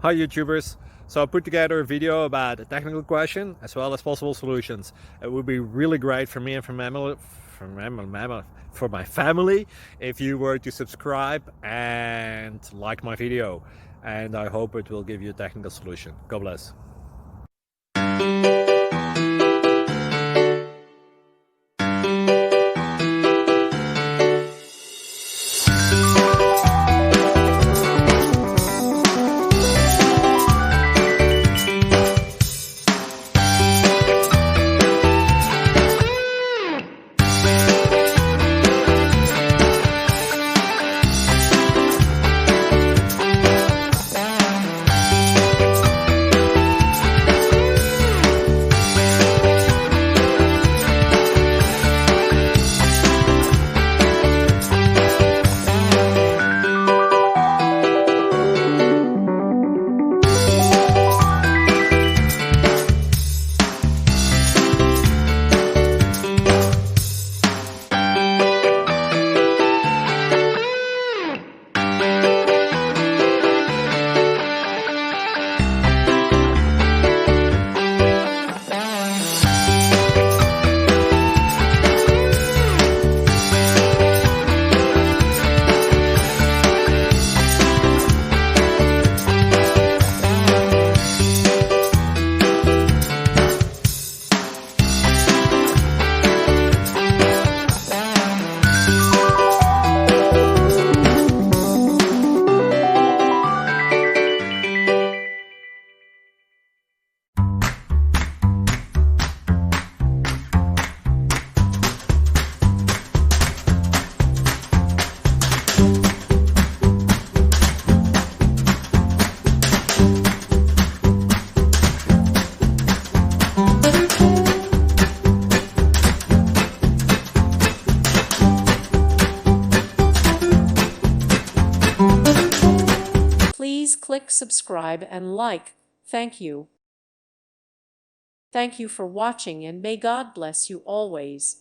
Hi YouTubers! So I put together a video about a technical question as well as possible solutions. It would be really great for me and for my family if you were to subscribe and like my video, and I hope it will give you a technical solution. God bless. Please click subscribe and like. Thank you. Thank you for watching, and may God bless you always.